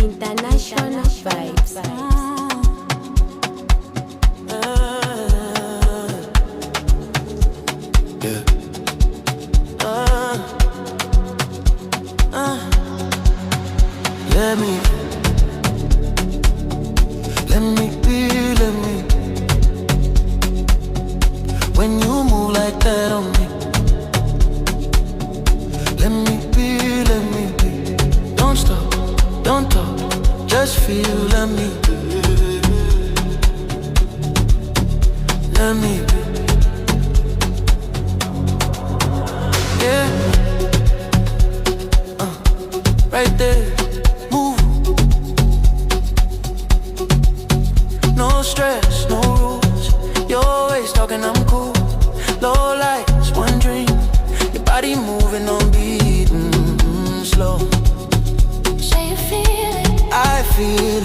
International vibes. Yeah. Let me be, let me. When you move like that on me, let me be. Don't stop, don't talk, just feel, let me be. Let me be. Yeah. Right there, move. No stress, no rules. You're always talking, I'm cool. Low lights, one dream. Your body moving on beat, slow. Say you feel it. I feel